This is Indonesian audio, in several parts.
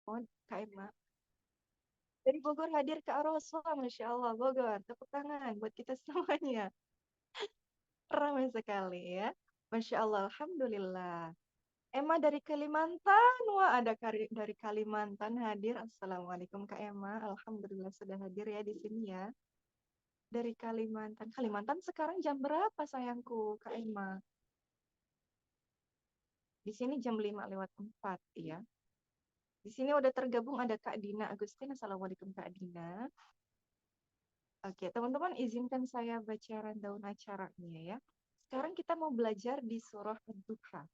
mohon Kak Emma. Dari Bogor hadir ke Aroswa, Masya Allah, Bogor. Tepuk tangan buat kita semuanya. Ramai sekali ya. Masya Allah, Alhamdulillah. Emma dari Kalimantan, wah ada dari Kalimantan hadir. Assalamualaikum Kak Emma, Alhamdulillah sudah hadir ya di sini ya. Dari Kalimantan. Kalimantan sekarang jam berapa sayangku Kak Emma? Di sini jam 5:04 ya. Di sini udah tergabung ada Kak Dina Agustin. Assalamualaikum Kak Dina. Oke, teman-teman izinkan saya baca rundown acaranya ya. Sekarang kita mau belajar di surah Ad-Duha.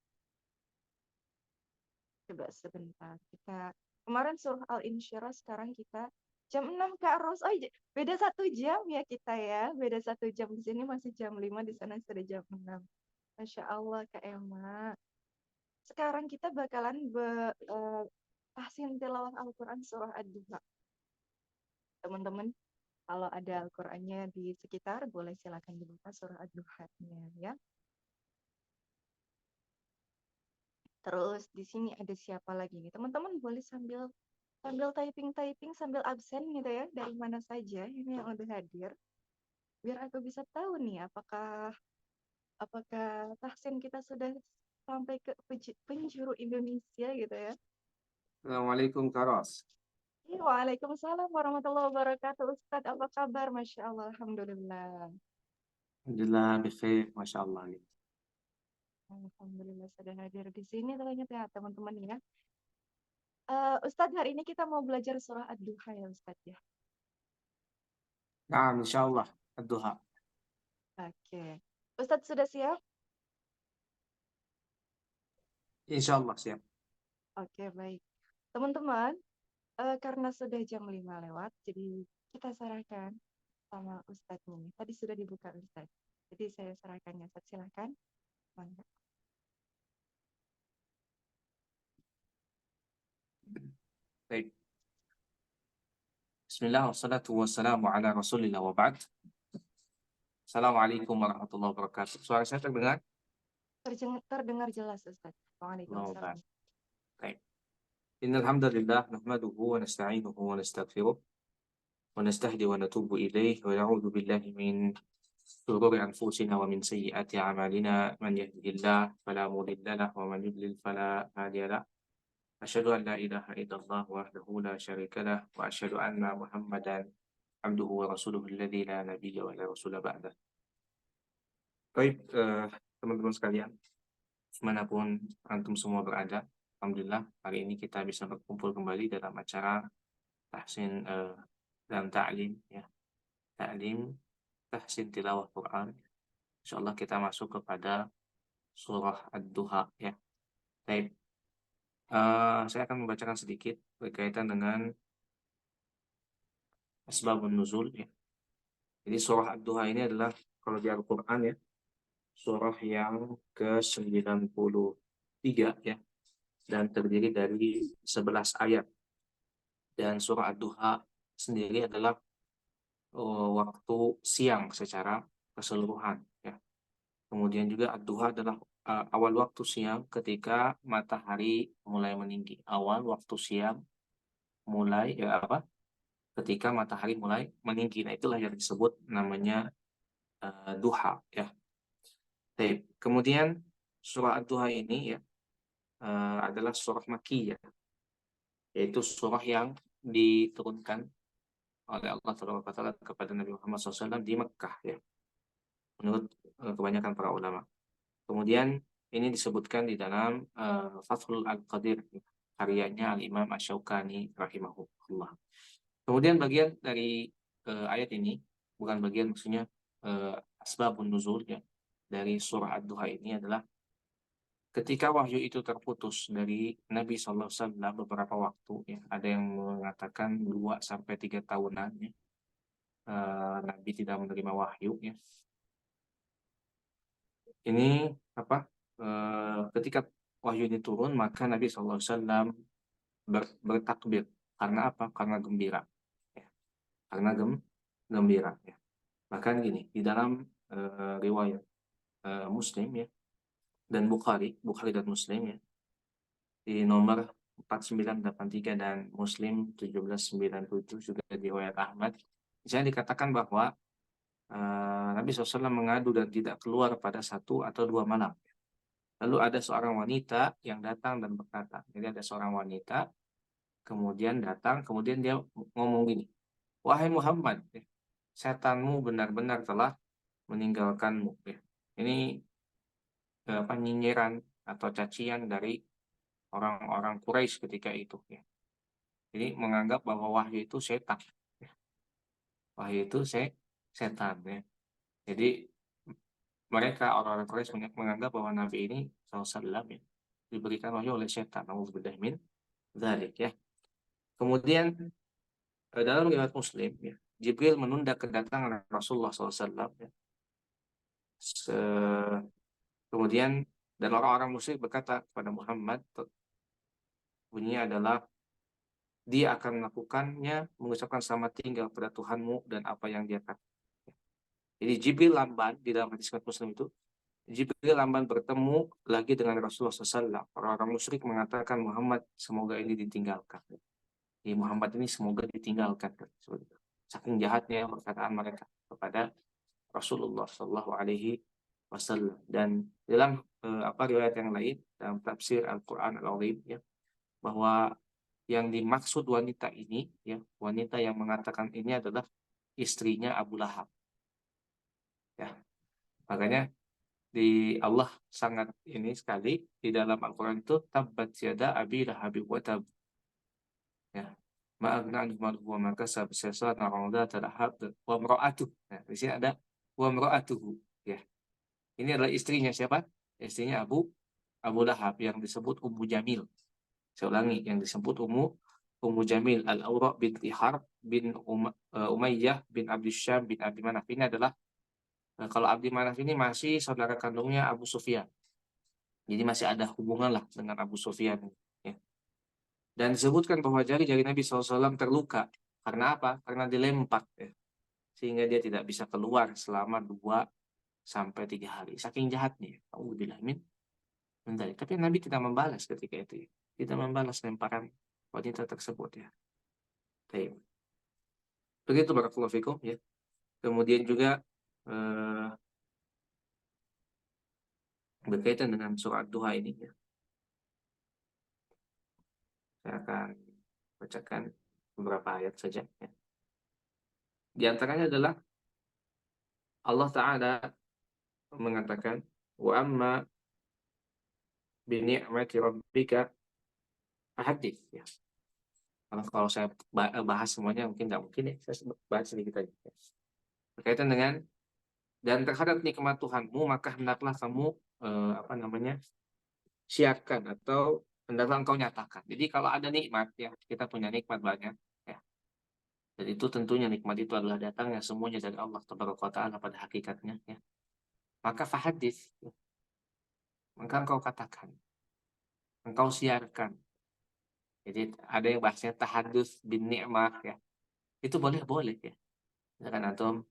Coba sebentar. Kemarin surah Al-Insyirah, sekarang kita jam 6 Kak Ros. Oh, beda 1 jam ya kita ya. Beda 1 jam, di sini masih jam 5, di sana sudah jam 6. Masya Allah Kak Emma. Sekarang kita bakalan tahsin tilawah Al-Quran surah Ad-Duha. Teman-teman, kalau ada Al-Qur'annya di sekitar, boleh silakan dibuka surah Ad-Duha-nya ya. Terus di sini ada siapa lagi nih? Teman-teman boleh sambil typing sambil absen gitu ya, dari mana saja ini yang udah hadir. Biar aku bisa tahu nih apakah tahsin kita sudah sampai ke penjuru Indonesia gitu ya. Assalamualaikum Kak Ros. Waalaikumsalam warahmatullahi wabarakatuh. Ustadz, apa kabar? Masya Allah, Alhamdulillah. Alhamdulillah bikhair, Masya Allah. Alhamdulillah sudah hadir di sini ternyata ya teman-teman ya. Ustadz, hari ini kita mau belajar surah Ad-Duha ya Ustadz ya. Nah, Insya Allah, Ad-Duha. Oke. Ustadz sudah siap? Insya Allah siap. Oke, baik. Teman-teman, karena sudah jam 5 lewat, jadi kita serahkan sama Ustadz ini. Tadi sudah dibuka Ustadz. Jadi saya serahkan ya Ustadz, silahkan. Mangga. Baik. Bismillah, wassalatu wassalamu ala rasulillah wa ba'd. Assalamualaikum warahmatullahi wabarakatuh. Suara saya terdengar? Terdengar jelas Ustadz. Allah Waalaikumsalam. Ta'ala. Baik. Innalhamdulillah, nahmaduhu wa nasta'inuhu wa nastaghfiruh wa nastahdi wa natubu ilaih wa na'udhu billahi min shururi anfusina wa min sayyiati a'malina man yahdihillah fala mudilla lah wa man yudlil fala hadiya lah. أشهد أن لا إله إلا الله وحده لا شريك له وأشهد أن محمدا عبده ورسوله الذي لا نبي ولا رسول بعده. Baik, teman-teman sekalian, dimanapun antum semua berada, alhamdulillah hari ini kita bisa berkumpul kembali dalam acara tahsin dan ta'lim ya, ta'lim tahsin tilawah Quran. Insyaallah kita masuk kepada surah Ad-Duha ya. Baik. Saya akan membacakan sedikit berkaitan dengan asbabun nuzul ya. Jadi surah Ad-Duha ini adalah kalau di Al-Quran ya, surah yang ke-93 ya, dan terdiri dari 11 ayat. Dan surah Ad-Duha sendiri adalah waktu siang secara keseluruhan ya. Kemudian juga Ad-Duha adalah awal waktu siang ketika matahari mulai meninggi. Awal waktu siang mulai ya apa? Ketika matahari mulai meninggi. Nah, itulah yang disebut namanya duha ya. Baik. Kemudian surah Ad-Duha ini ya adalah surah Makkiyah, yaitu surah yang diturunkan oleh Allah Taala kepada Nabi Muhammad SAW di Mekkah ya, menurut kebanyakan para ulama. Kemudian ini disebutkan di dalam Fathul Al-Qadir, karyanya Al-Imam Asy-Syaukani rahimahullah. Kemudian bagian dari ayat ini, bukan bagian maksudnya asbabun nuzul ya, dari surah Ad-Duha ini adalah ketika wahyu itu terputus dari Nabi SAW beberapa waktu ya, ada yang mengatakan 2 sampai 3 tahunan ya, Nabi tidak menerima wahyu ya. Ini apa? Ketika wahyu ini turun, maka Nabi SAW bertakbir. Karena apa? Karena gembira. Ya. Karena gembira. Ya. Bahkan gini, di dalam riwayat Muslim ya, dan Bukhari dan Muslim ya, di nomor 4983 dan Muslim 1797 juga riwayat Ahmad. Di sana dikatakan bahwa Nabi SAW mengadu dan tidak keluar pada 1 atau 2 malam. Lalu ada seorang wanita yang datang dan berkata, jadi ada seorang wanita kemudian datang, kemudian dia ngomong gini, wahai Muhammad, setanmu benar-benar telah meninggalkanmu. Ini nyinyiran atau cacian dari orang-orang Quraisy ketika itu. Jadi menganggap bahwa wahyu itu setan. Wahyu itu setan. Jadi mereka orang-orang Quraisy menganggap bahwa Nabi ini SAW diberikan wahyu oleh setan. Nauzubillah min dzalik ya. Kemudian dalam riwayat Muslim Jibril menunda kedatangan Rasulullah SAW kemudian dan orang-orang musyrik berkata kepada Muhammad, bunyinya adalah dia akan melakukannya, mengucapkan selamat tinggal pada Tuhanmu dan apa yang dia katakan. Jadi Jibril lamban di dalam hadis Muslim itu, Jibril lamban bertemu lagi dengan Rasulullah SAW. Orang-orang musyrik mengatakan Muhammad semoga ini ditinggalkan. Jadi Muhammad ini semoga ditinggalkan. Saking jahatnya perkataan mereka kepada Rasulullah Shallallahu Alaihi Wasallam. Dan dalam riwayat yang lain dalam tafsir Al-Quran Al-Azim bahwa yang dimaksud wanita ini wanita yang mengatakan ini adalah istrinya Abu Lahab. Makanya di Allah sangat ini sekali di dalam Al-Quran itu tabbat yada abi lahab wa tab. Ma'agna anhu maluhu wa ma kasab sayasla narauda talahab wa mra'atuh. Di sini ada wa mra'atuhu. Ini adalah istrinya siapa? Istrinya Abu Lahab yang disebut Ummu Jamil. Saya ulangi, yang disebut Ummu Jamil Al-Awra binti Harb bin Umayyah bin Abdi Syam bin Abi Manaf. Ini adalah kalau Abdi Manaf ini masih saudara kandungnya Abu Sufyan. Jadi masih ada hubungan lah dengan Abu Sufyan. Dan disebutkan bahwa jari-jari Nabi SAW terluka. Karena apa? Karena dilempar. Sehingga dia tidak bisa keluar selama 2 sampai 3 hari. Saking jahatnya. Alhamdulillah. Tapi Nabi tidak membalas ketika itu. Tidak membalas lemparan wanita tersebut Baik. Begitu barakallahu fikum Kemudian juga berkaitan dengan surat Duha ini saya akan bacakan beberapa ayat saja Di antaranya adalah Allah Ta'ala mengatakan wa amma bi ni'mati rabbika ahadits Kalau saya bahas semuanya mungkin nggak mungkin saya bahas sedikit aja berkaitan dengan dan terhadap nikmat Tuhanmu maka hendaklah kamu siarkan atau hendaklah engkau nyatakan. Jadi kalau ada nikmat kita punya nikmat banyak dan itu tentunya nikmat itu adalah datangnya semuanya dari Allah Taala pada hakikatnya maka fahadits maka engkau katakan, engkau siarkan. Jadi ada yang bahasanya tahadus bin ni'mah itu boleh misalkan antum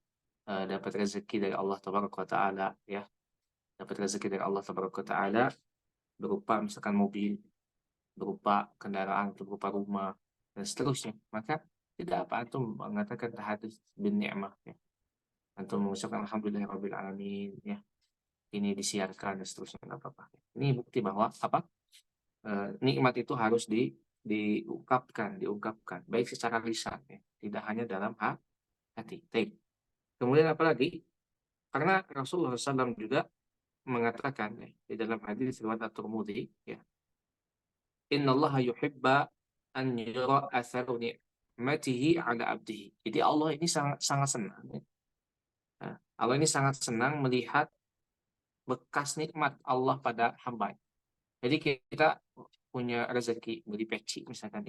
dapat rezeki dari Allah Taala dapat rezeki dari Allah Taala berupa misalkan mobil, berupa kendaraan, berupa rumah dan seterusnya, maka tidak apa antum mengatakan tahadus bin ni'mah antum mengucapkan alhamdulillahirabbil alamin ini disiarkan dan seterusnya, tidak apa-apa. Ini bukti bahwa nikmat itu harus diungkapkan baik secara lisan tidak hanya dalam hati. Kemudian apalagi karena Rasulullah SAW juga mengatakan di dalam hadis riwayat At-Tirmidzi innallaha yuhibba an yura atharu ni'matihi 'ala 'abdihi. Jadi Allah ini sangat senang Allah ini sangat senang melihat bekas nikmat Allah pada hamba. Jadi kita punya rezeki beli peci misalkan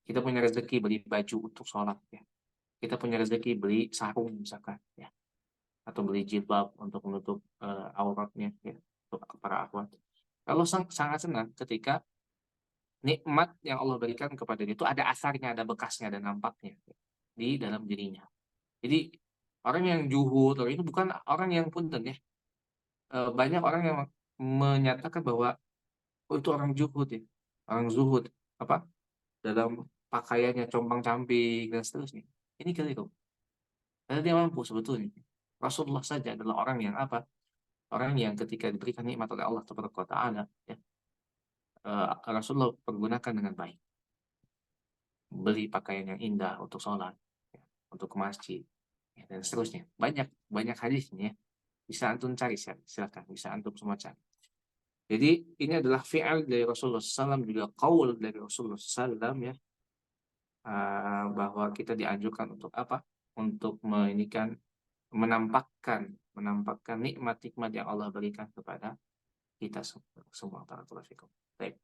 kita punya rezeki beli baju untuk sholat kita punya rezeki beli sarung misalkan atau beli jilbab untuk menutup auratnya untuk para akhwat. Allah sangat senang ketika nikmat yang Allah berikan kepada dia itu ada asarnya, ada bekasnya, ada nampaknya di dalam dirinya. Jadi orang yang juhud itu bukan orang yang punten banyak orang yang menyatakan bahwa itu orang juhud orang zuhud apa dalam pakaiannya compang-camping dan seterusnya. Ini keliru. Karena dia mampu sebetulnya. Rasulullah saja adalah orang yang apa? Orang yang ketika diberikan nikmat oleh Allah Taala, ya, Rasulullah pergunakan dengan baik. Beli pakaian yang indah untuk sholat, ya, untuk ke masjid, ya, dan seterusnya. Banyak banyak hadisnya. Ya. Bisa antum cari, silakan. Bisa antum semua cari. Jadi ini adalah fi'al dari Rasulullah SAW, juga qaul dari Rasulullah SAW, ya, bahwa kita dianjurkan untuk apa? Untuk menampakkan menampakkan nikmat-nikmat yang Allah berikan kepada kita semua. Barakallahu fikum. Baik.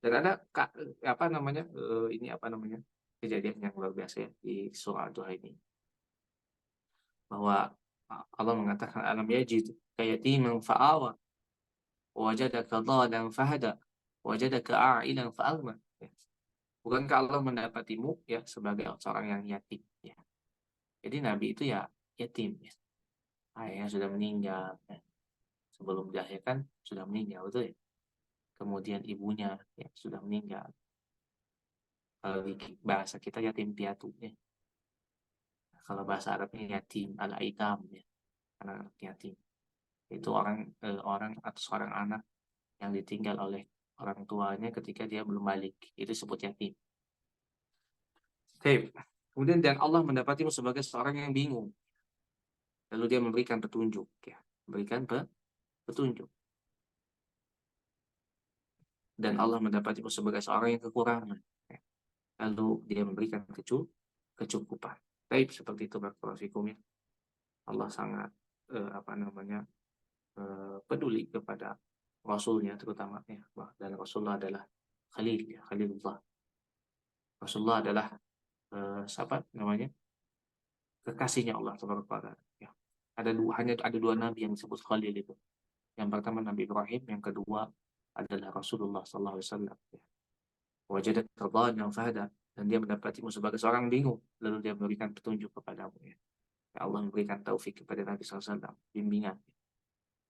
Dan ada apa namanya ini apa namanya kejadian yang luar biasa ya di surah Ad-Duha ini, bahwa Allah mengatakan alam yajid kayatiman fa'awa wajadaka dhalan fahada wajadaka a'ilan fa'alma. Ya. Bukankah Allah mendapatimu ya sebagai seorang yang yatim ya. Jadi Nabi itu ya yatim ya. Ayahnya sudah meninggal ya. Sebelum dilahirkan sudah meninggal, betul ya. Kemudian ibunya ya sudah meninggal. Kalau di bahasa kita yatim piatu ya. Kalau bahasa Arabnya yatim al-aitam ya. Anak yatim. Itu orang atau seorang anak yang ditinggal oleh orang tuanya ketika dia belum balik. Itu disebut yatim. Oke. Kemudian dan Allah mendapatimu sebagai seorang yang bingung. Lalu dia memberikan petunjuk ya. Memberikan petunjuk. Dan Allah mendapatimu sebagai seorang yang kekurangan. Ya. Lalu dia memberikan kecukupan. Baik, seperti itu barakallahu fikum ya. Allah sangat apa namanya peduli kepada Rasulnya terutama ya. Dan Rasulullah adalah Khalil ya, Khalilullah. Rasulullah adalah siapa namanya? Kekasihnya Allah Subhanahu wa taala. Ya. Hanya ada dua nabi yang disebut Khalil itu. Yang pertama Nabi Ibrahim, yang kedua adalah Rasulullah sallallahu alaihi wasallam. Ya. Wajadaka dhalan fahada, dan dia mendapatimu sebagai seorang bingung, lalu dia memberikan petunjuk kepadamu ya. Ya Allah memberikan taufik kepada Nabi SAW, bimbingan.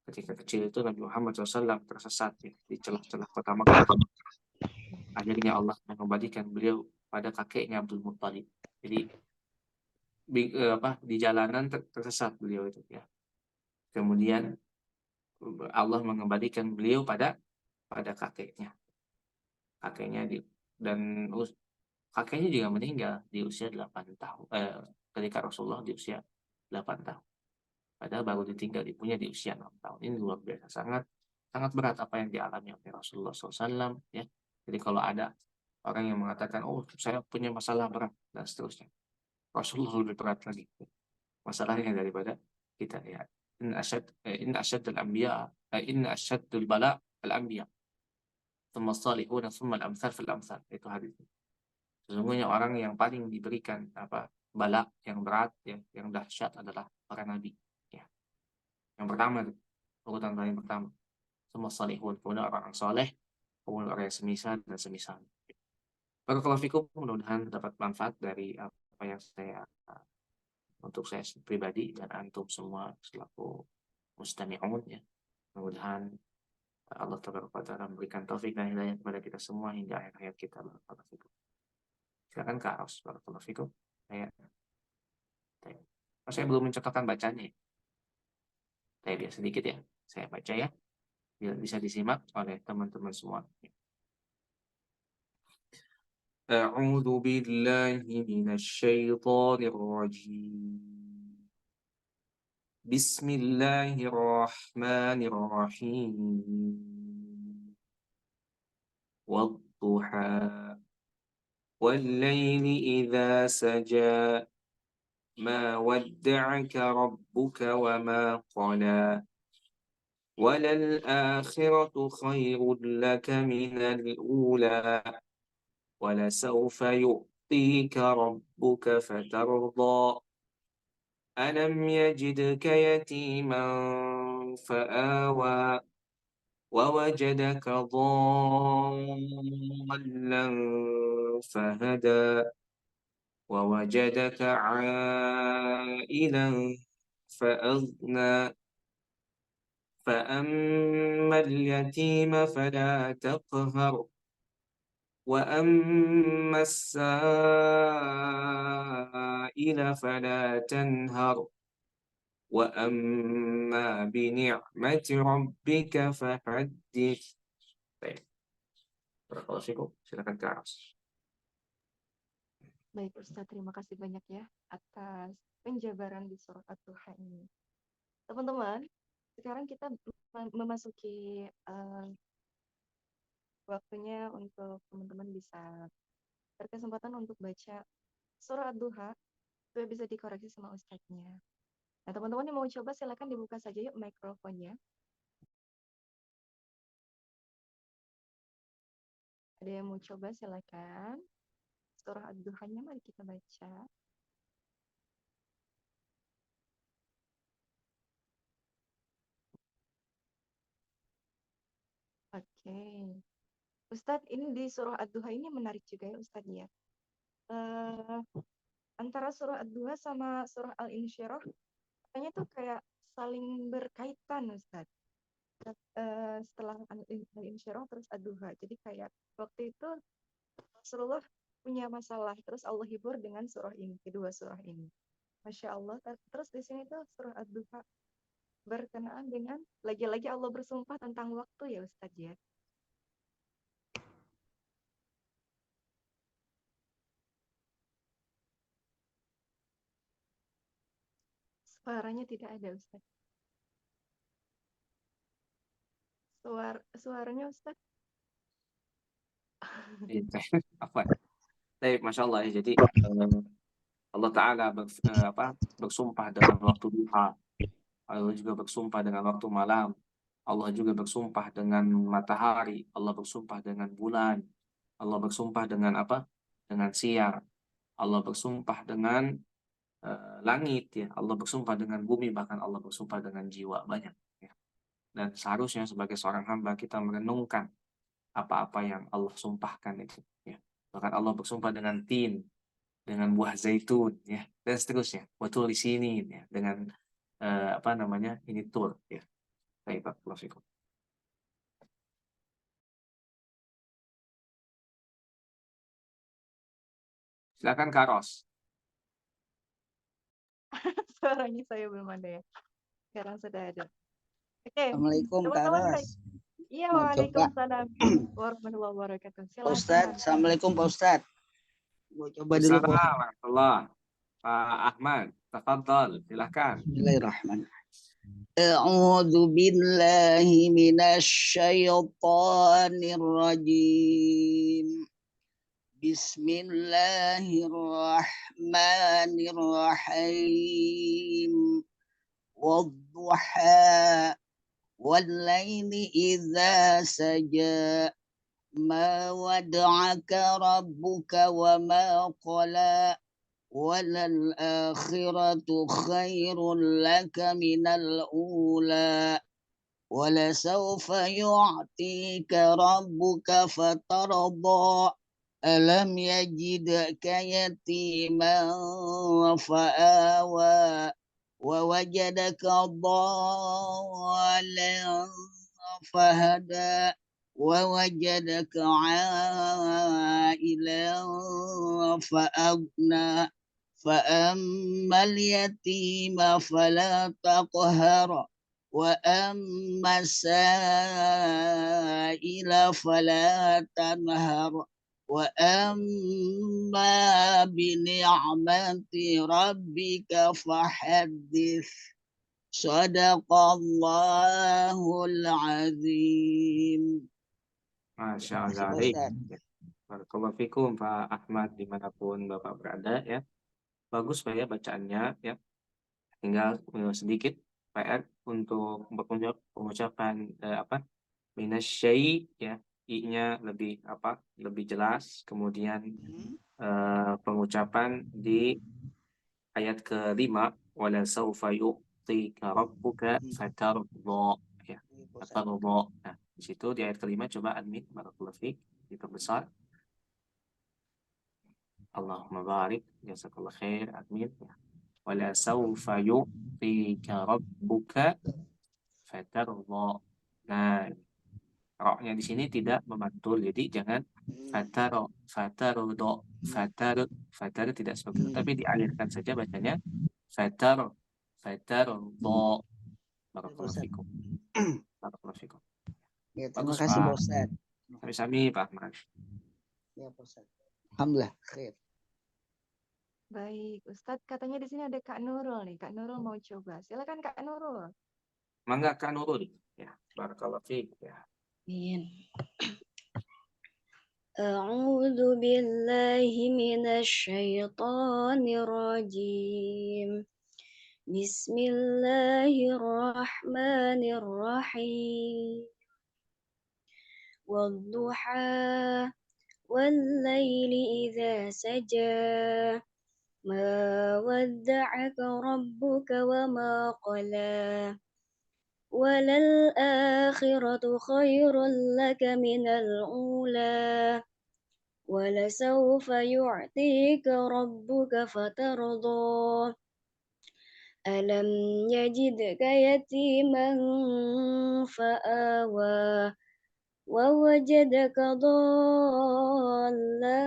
Ketika kecil itu Nabi Muhammad SAW tersesat ya, di celah-celah kota Makkah. Akhirnya Allah mengembalikan beliau pada kakeknya Abdul Muttalib. Jadi di jalanan tersesat beliau itu ya. Kemudian Allah mengembalikan beliau pada kakeknya. Kakeknya dan kakeknya juga meninggal di usia 8 tahun. Ketika Rasulullah di usia 8 tahun. Padahal baru ditinggal ibunya di usia 6 tahun. Ini luar biasa. Sangat sangat berat apa yang dialami oleh Rasulullah SAW. Ya. Jadi kalau ada orang yang mengatakan, oh saya punya masalah berat, dan seterusnya. Rasulullah lebih berat lagi masalahnya daripada kita ya. Inna asyadul anbiya inna asyadul bala al-anbiya. Thumma salihuna thumma al-amthal fil amthal. Itu hadis. Sesungguhnya orang yang paling diberikan bala yang berat yang dahsyat adalah para nabi ya. Yang pertama urutan paling pertama semua salihun, kemudian orang soleh, kemudian orang yang semisal dan semisal. Barakallahu fikum, mudah-mudahan dapat manfaat dari apa yang saya untuk saya pribadi dan antum semua selaku mustami'un ya. Mudah-mudahan Allah Taala memberikan taufik dan hidayah kepada kita semua hingga akhir hayat kita. Barakallahu fikum. Silakan Kak Ros, barakallahu fikum. Saya belum mencatatkan bacanya. Saya biar sedikit ya. Saya baca ya. Biar bisa disimak oleh teman-teman semua. A'udzu billahi minasyaitonir rajim. Bismillahirrahmanirrahim. Wadduha wal-laili idza saja. ما ودعك ربك وما قلى وللآخرة خير لك من الأولى ولسوف يعطيك ربك فترضى ألم يجدك يتيما فآوى ووجدك ضالا فهدى ووجدك عائلا فأغنى فأما اليتيم فلا تقهر وأما السائل فلا تنهر وأما بنعمة ربك فحدث. Baik, barakallahu fikum. Silakan ke atas. Baik Ustadz, terima kasih banyak ya atas penjabaran di surah At-Duha ini. Teman-teman, sekarang kita memasuki waktunya untuk teman-teman bisa berkesempatan untuk baca surah Ad-Duha. Itu bisa dikoreksi sama Ustadznya. Nah, teman-teman yang mau coba silakan dibuka saja yuk mikrofonnya. Ada yang mau coba silakan. Surah Ad-Duhanya mari kita baca. Oke. Ustadz, ini di surah Ad-Duha ini menarik juga ya Ustadz ya. Antara surah Ad-Duha sama surah Al-Insyirah kayaknya tuh kayak saling berkaitan Ustadz. Setelah Al-Insyirah terus Ad-Duha. Jadi kayak waktu itu Rasulullah punya masalah, terus Allah hibur dengan surah ini, kedua surah ini. Masya Allah. Terus di sini tuh surah Ad-Duha berkenaan dengan lagi-lagi Allah bersumpah tentang waktu ya Ustadz ya. Suaranya tidak ada Ustadz. Suaranya Ustadz. Apa? Baik, Masya Allah ya. Jadi Allah Ta'ala bersumpah dengan waktu duha. Allah juga bersumpah dengan waktu malam. Allah juga bersumpah dengan matahari. Allah bersumpah dengan bulan. Allah bersumpah dengan apa? Dengan siang. Allah bersumpah dengan langit ya. Allah bersumpah dengan bumi, bahkan Allah bersumpah dengan jiwa, banyak ya. Dan seharusnya sebagai seorang hamba kita merenungkan apa-apa yang Allah sumpahkan itu ya. Bahkan Allah bersumpah dengan tin, dengan buah zaitun ya, dan seterusnya. Betul di sini ya, dengan apa namanya? Ini tur ya. Baik, barakallahu fikum. Silakan Kak Ros. Suaranya saya belum ada ya. Sekarang sudah ada. Oke, Assalamualaikum Kak teman-teman. Ros. Iya, Mau coba waalaikumsalam warahmatullahi wabarakatuh. Pak Ustadz. Silakan. Assalamualaikum Pak Ustadz. Mau coba dulu Pak Ustadz. Waalaikumsalam. Pak Ahmad, tafadhal, silakan. Bismillahirrahmanirrahim. A'udzu billahi minasy syaithanir rajim. Bismillahirrahmanirrahim. Wadduha wal-laili idza saja. Ma wada'aka rabbuka wa ma qala. وللآخرة خير لك من الأولى ولسوف يعطيك ربك فترضى ألم يجدك يتيما فآوى ووجدك ضالا فهدى ووجدك عائلا فأغنى فأما اليتيم فلا تقهر وأما السائل فلا تنهر وأما بنعمة ربك فحدث صدق الله العظيم. Masya Allah. Barakallahu fikum Pak Ahmad dimanapun Bapak berada ya. Bagus Pak ya bacaannya ya. Tinggal sedikit PR untuk pengucapan minasyai ya. I-nya lebih lebih jelas. Kemudian pengucapan di ayat ke-5 wala saufa yu'tika rabbuka fatardha ya. Fatardha. Nah, di situ di ayat ke-5 coba admin barakallahu fik diperbesar. Allahumma barik, jazakallah khair, admin. Wala sawfa yu'tika rabbuka fatardo. Nah, roknya di sini tidak memantul, jadi jangan fatardo, fatar tidak seperti itu, tapi dialirkan saja bacanya fatardo. Barakallahu Ustaz. fikum. Barakallahu fikum. Ya, terima Bagus, kasih Pak. Pak Ustaz. Sami-sami, Pak Ahmad. Ya, Pak Ustaz. Alhamdulillah, khair. Baik, Ustadz katanya di sini ada Kak Nurul nih. Kak Nurul mau coba. Silakan Kak Nurul. Mangga Kak Nurul. Ya, barakallahu fiik. Ya. Amin. A'udzu billahi minasyaitonir rajim. Bismillahirrahmanirrahim. Wadduha wal-laili idza saja. Ma wadda'aka rabbuka wa ma qala. وللآخرة خير لك من الأولى ولسوف يعطيك ربك فترضى ألم يجدك يتيما فآوى ووجدك ضالا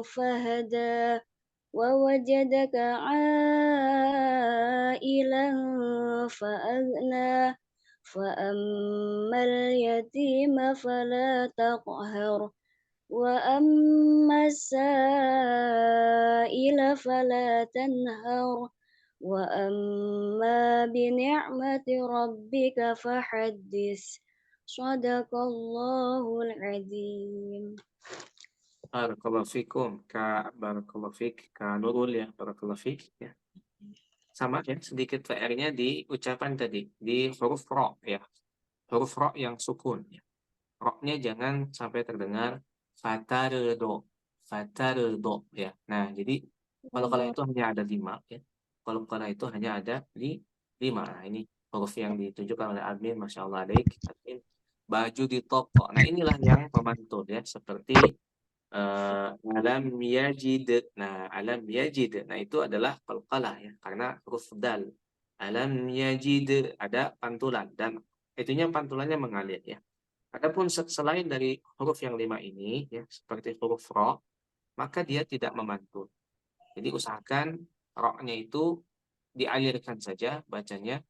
فهدى ووجدك عائلا فأغنى فأما اليتيم فلا تقهر وأما السائل فلا تنهر وأما بنعمة ربك فحدث صدق الله العظيم. Barakallahu fikum, Kak. Barakallahu fiik, Kak Nurul ya. Barakallahu fiik. Ya. Sama ya, sedikit PR-nya di ucapan tadi, di huruf ro ya. Huruf ro yang sukun ya. Ro-nya jangan sampai terdengar fatardo, fatardo ya. Nah, jadi kalau itu hanya ada 5 ya. Kalau itu hanya ada di 5. Nah, ini huruf yang ditunjukkan oleh admin, Masya Allah adek. Admin, baju di toko. Nah, inilah yang memantul ya, seperti alam yajid. Nah, alam yajid. Nah, itu adalah qalqalah ya, karena huruf dal. Alam yajid ada pantulan dan itunya pantulannya mengalir ya. Adapun selain dari huruf yang 5 ini ya, seperti huruf ro, maka dia tidak memantul. Jadi usahakan ro-nya itu dialirkan saja bacanya.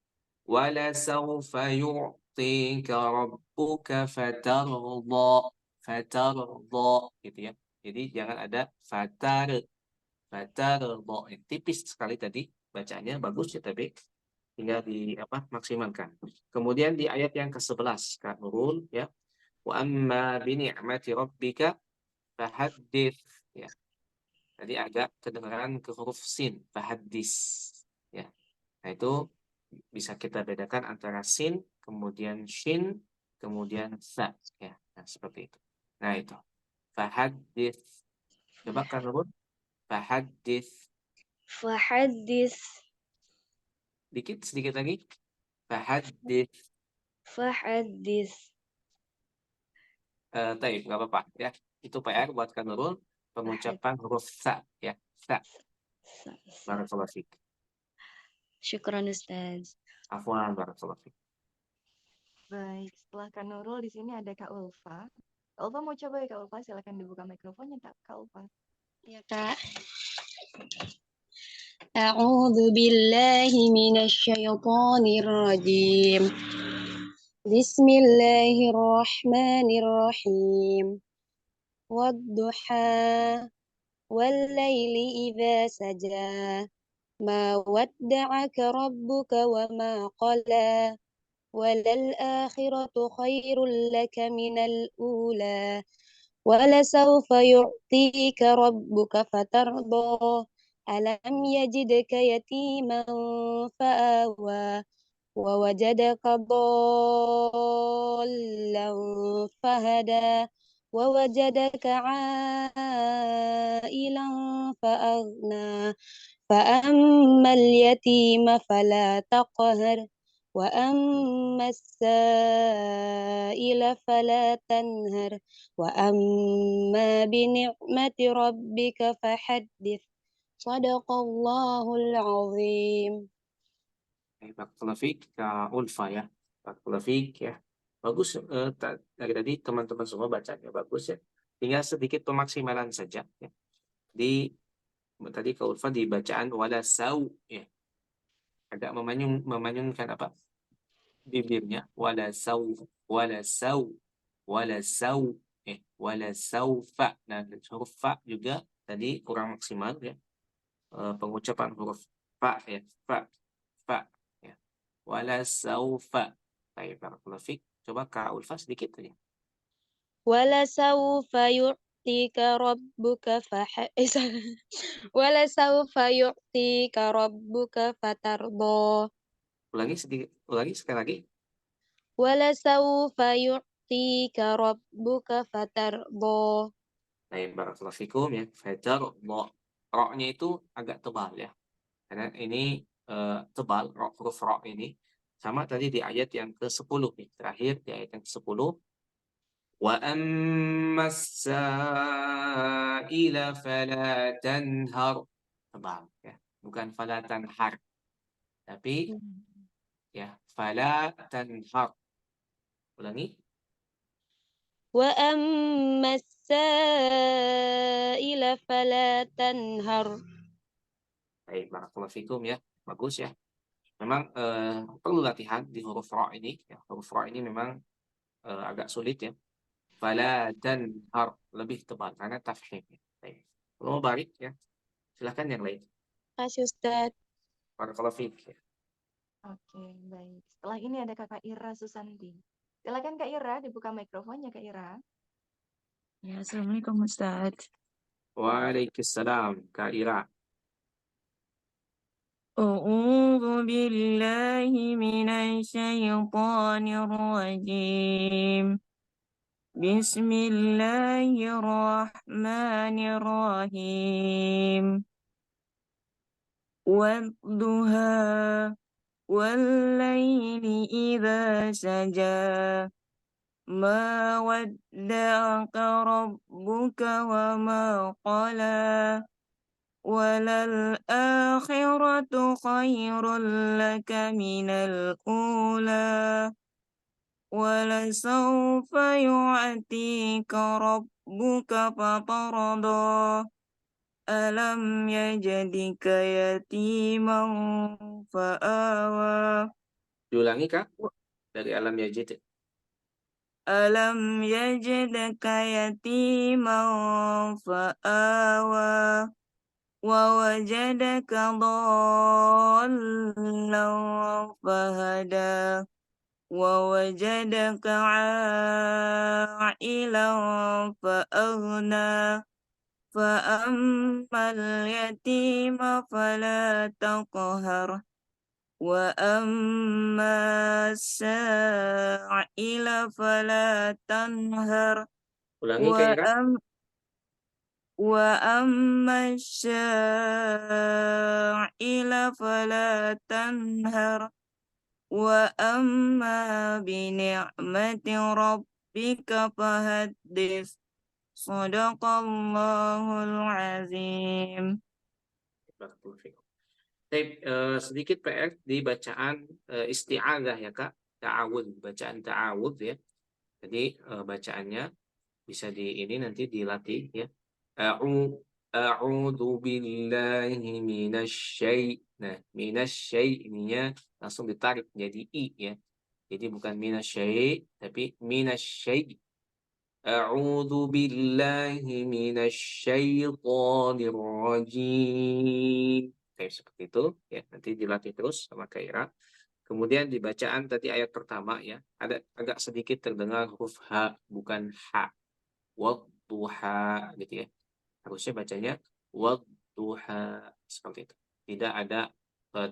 Wala sawfa yu'tika rabbuka fatarda. Fatarda gitu ya. Jadi jangan ada fatarda. Tipis sekali tadi bacanya, bagus ya, tapi tinggal di maksimalkan. Kemudian di ayat yang ke-11 Kak Nurul ya. Wa amma bi ni'mati rabbika fahaddits ya. Tadi agak kedengaran ke huruf sin, fahaddis ya. Nah, itu bisa kita bedakan antara sin, kemudian shin, kemudian sa ya. Nah, seperti itu. Nah, itu. Fahaddits. Coba kan Nurul. Fahaddits. Fahaddits. Sedikit lagi. Fahaddits. Fahaddits. Taib, nggak apa-apa ya. Itu PR buat Kak Nurul, pengucapan huruf sa ya. Sa. Barakallahu fiik. Syukran Ustaz. Afwan, barakallahu fiik. Baik, setelah Kak Nurul di sini ada Kak Ulfa. Kak Ulfa mau coba ya Kak Ulfa, silakan dibuka mikrofonnya Kak Ulfa. Ya Kak. A'udzu billahi minasyaitonir rajim. Bismillahirrahmanirrahim. Wadduha wal-laili idza saja. Ma wadda'aka rabbuka wa ma qala. وللآخرة خير لك من الأولى ولسوف يعطيك ربك فترضى ألم يجدك يتيما فآوى ووجدك ضالا فهدى ووجدك عائلا فأغنى فأما اليتيم فلا تقهر وأما السائل فلا تنهر وأما بنعمة ربك فحدث صدق الله العظيم. Barakallahu fiik, Kak Ulfa ya. Barakallahu fiik ya. Bagus dari tadi teman-teman semua bacanya bagus ya. Tinggal sedikit pemaksimalan saja ya. Di tadi Kak Ulfa di bacaan wala sau ya. Agak memanyunkan apa? Bibirnya wala sau wala sau wala saufa. Nah, huruf fa juga tadi kurang maksimal ya. Pengucapan huruf fa ya, fa ya. Wala saufa. Baik, barakallahu fik. Coba Kak Ulfa sedikit aja. ولسوف يعطيك ربك ولسوف يعطيك ربك فترضى Ulangi sedikit, ulangi sekali lagi. ولسوف يعطيك ربك فترضى. Baik, barakallahu fikum ya. Fajar ro-nya itu agak tebal ya. Karena ini tebal huruf ro ini. Sama tadi di ayat yang ke-10 nih, terakhir di ayat yang ke-10. Wa ammas sa'ila fala tanhar. Tebal ya. Bukan fala tanhar. Tapi ya, fala tanhar. Ulangi. وأما السائل فلا تنهر. Baik, barakallahu fikum ya. Bagus ya. Memang perlu latihan di huruf ra ini ya. Huruf ra ini memang agak sulit ya. Fala dan har lebih tebal karena tafkhim ya. Baik. Kalau barik ya. Silakan yang lain. Kasih Ustaz. Barakallahu fik ya. Oke, baik. Setelah ini ada Kakak Ira Susanti. Silakan Kak Ira, dibuka mikrofonnya Kak Ira. Ya, Assalamualaikum Ustaz. Waalaikumsalam Kak Ira. أعوذ بالله من الشيطان الرجيم. بسم الله الرحمن الرحيم. والضحى والليل إذا سجى ما ودعك ربك وما قلى وللآخرة خير لك من الأولى ولسوف يعطيك ربك فترضى ألم يجدك يتيما فآوى. Diulangi Kak dari alam yajid. ألم يجدك يتيما فآوى ووجدك ضالا فهدى ووجدك عائلا فأغنى فأما اليتيم فلا تقهر وأما السائل فلا تنهر Ulangi Kak Ira. وأما السائل فلا تنهر وأما بنعمة ربك فحدث. صدق الله العظيم. Barakallahu fikum. Baik, sedikit PR di bacaan isti'adzah ya Kak. Ta'awudz, bacaan ta'awudz ya. Jadi bacaannya bisa di ini nanti dilatih ya. A'udzu billahi minasy. Nah, minasy ininya langsung ditarik jadi i ya. Jadi bukan minasy tapi minasy. A'udzu billahi minasyaitonir rajim. Kayak seperti itu ya. Nanti dilatih terus sama Kaira. Kemudian di bacaan tadi ayat pertama ya, ada agak sedikit terdengar huruf H bukan H. Wadduha gitu ya. Harusnya bacanya wadduha seperti itu. Tidak ada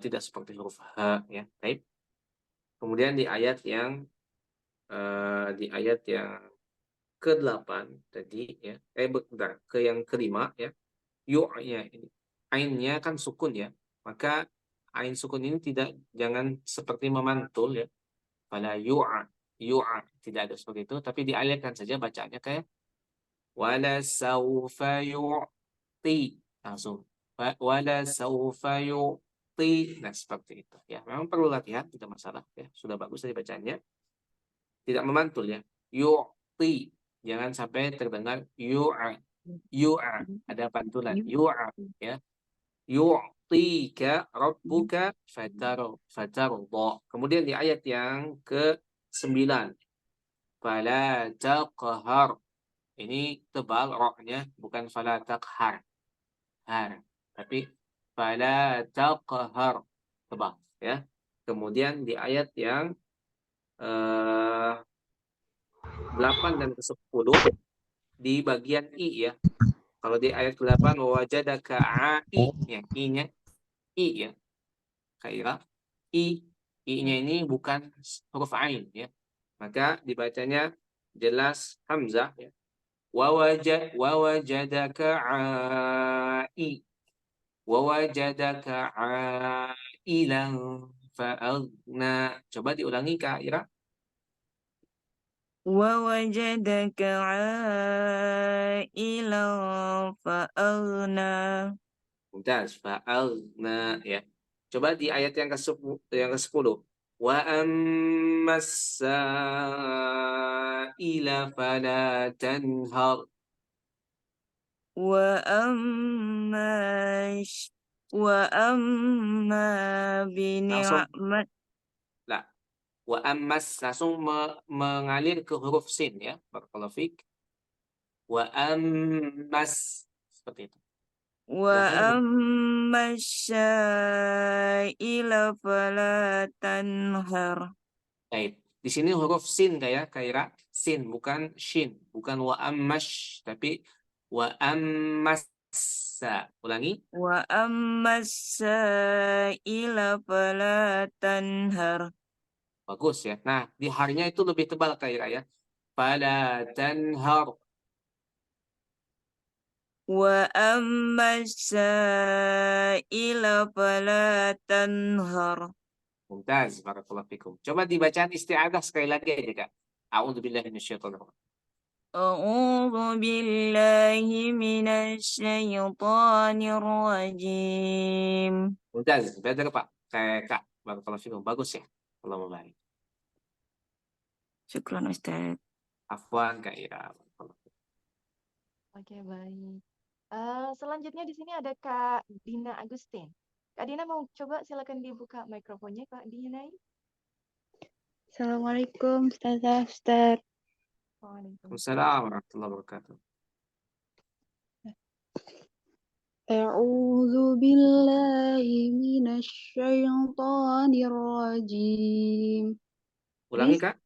tidak seperti huruf H ya. Baik. Kemudian di ayat yang ke-8 tadi ya. Bentar, ke yang kelima ya. Yu-nya ini. Ainnya kan sukun ya. Maka ain sukun ini jangan seperti memantul ya. Pada yu'a tidak ada seperti itu, tapi dialihkan saja bacaannya kayak wala saufa yu'ti langsung. Wala saufa yu'ti yu'ti. Nah, seperti itu ya. Memang perlu latihan, tidak masalah ya. Sudah bagus tadi bacaannya. Tidak memantul ya. Yu'ti. Jangan sampai terdengar yu'a. Yu'a. Ada pantulan. Yu'a ya. Yu'tika rabbuka fatarda. Kemudian di ayat yang ke-9. Fala taqhar. Ini tebal roknya, bukan fala taqhar. Har. Tapi fala taqhar. Tebal ya. Kemudian di ayat yang 8 dan ke-10 di bagian i ya. Kalau di ayat ke-8 wajadaka ai ya, i-nya i ya. Kaira i-nya ini bukan huruf ain ya. Maka dibacanya jelas hamzah ya. Wawajadaka ai wawajadaka ailan fa'aghna. Coba diulangi Kak Ira. ووجدك عائلا فأغنى. Mumtaz, fa'aghna ya. Coba di ayat yang ke-10. Wa ammas sa'ila fala tanhar. وأما بنعمة. Lah. Wa ammas langsung mengalir ke huruf sin ya. Barakallahu fiik. Wa ammas seperti itu. Belakangnya وأما السائل فلا تنهر. baik. Di sini huruf sin kayak Kaira, sin bukan shin, bukan wa ammash tapi wa ammassa. Ulangi. وأما السائل فلا تنهر. Bagus ya. Nah, di harnya itu lebih tebal Kaira ya. Fala tanhar. وأما السائل فلا تنهر. Mumtaz, barakallahu fikum. Coba dibacaan isti'adzah sekali lagi aja, Kak. A'udzubillahi minasyaitonir rajim. أعوذ بالله من الشيطان الرجيم. Mumtaz, benar Pak. Kak, barakallahu fikum. Bagus ya. Allahumma barik. شكرا أستاذ. Afwan Kaira. Oke, baik. Selanjutnya di sini ada Kak Dina Agustin. Kak Dina mau coba silakan dibuka mikrofonnya Kak Dina. Assalamualaikum Ustazah Ustaz. Waalaikumsalam. Assalamualaikum warahmatullahi wabarakatuh. A'udzu billahi minasy syaithanir rajim. Ulangi Kak.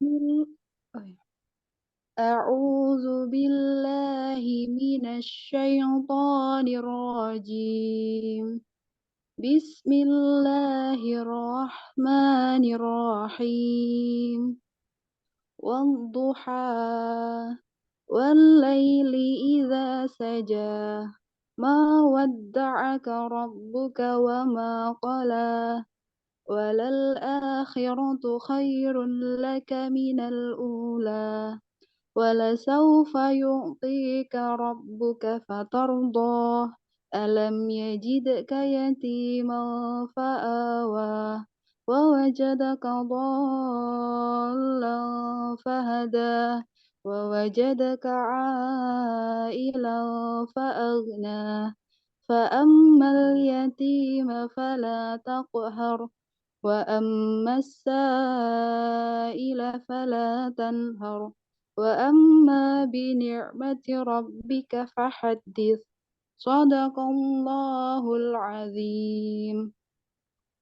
A'udzu billahi minasy syaithanir rajim. Bismillahirrahmanirrahim. Wadduha wal-laili idza saja. Ma wadda'aka rabbuka wa ma qala. Walal akhiratu khairun laka minal ula. Walasawfa yu'tika rabbuka fatardah. Alam yajidka yatiman fa'awa. Wa wajadaka dhallan fahadah. Wa wajadaka 'ailan fa'aghnah. Fa'ammal yatima fala taqhar. Wa ammas sa'ila fala tanhar. Wa amma bi ni'mati rabbika fahaddits. Shadaqallahul azim.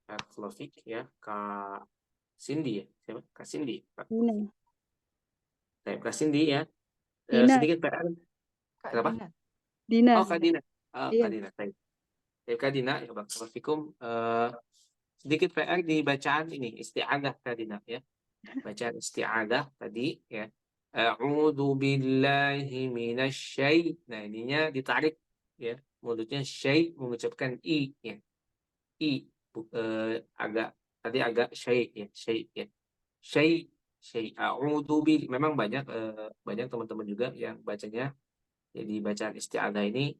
Barakallahu fiik ya, Kak Cindy ya. Siapa? Kak Cindy. Dina. Baik, Kak Cindy ya. Dina. Sedikit PR. Kak Kenapa? Dina. Dina. Oh, Kak Dina. Oh, Iya. Kak Dina. Baik. Ya, Kak Dina, ya barakallahu fikum. Sedikit PR di bacaan ini, isti'adzah Kak Dina ya. Bacaan isti'adzah tadi ya. A'udzu billahi minasy. Nah, ininya ditarik ya. Mulutnya syai mengucapkan i ya. I agak syai ya, syai ya. Syai a'udzu bil. Memang banyak teman-teman juga yang bacanya jadi bacaan isti'adzah ini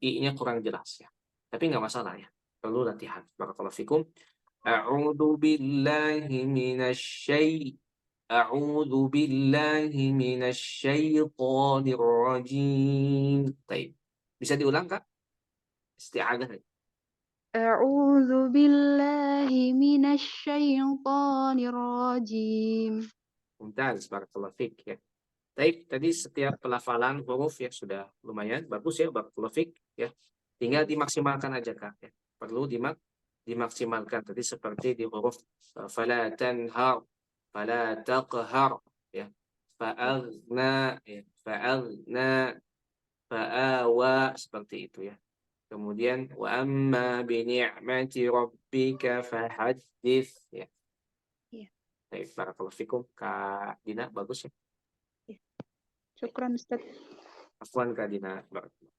i-nya kurang jelas ya. Tapi nggak masalah ya. perlu latihan. Barakallahu fikum. A'udzu billahi minasyaitonir rajim. Baik. Bisa diulang, Kak? Isti'adzah. A'udzu billahi minasyaitonir rajim. Mumtaz, barakallahu fik ya. Baik, tadi setiap pelafalan huruf ya sudah lumayan bagus ya, barakallahu fik ya. Tinggal dimaksimalkan aja, Kak ya. Perlu dimaksimalkan tadi seperti di huruf fala tanhar, fala taqhar ya. Fa'aghna ya, fa'aghna, fa'awa seperti itu ya. Kemudian wa amma bi ni'mati rabbika fahaddits ya. Iya. Baik, barakallahu fikum. Kak Dina bagus ya. Syukran Ustaz. Afwan Kak Dina. Barakallahu.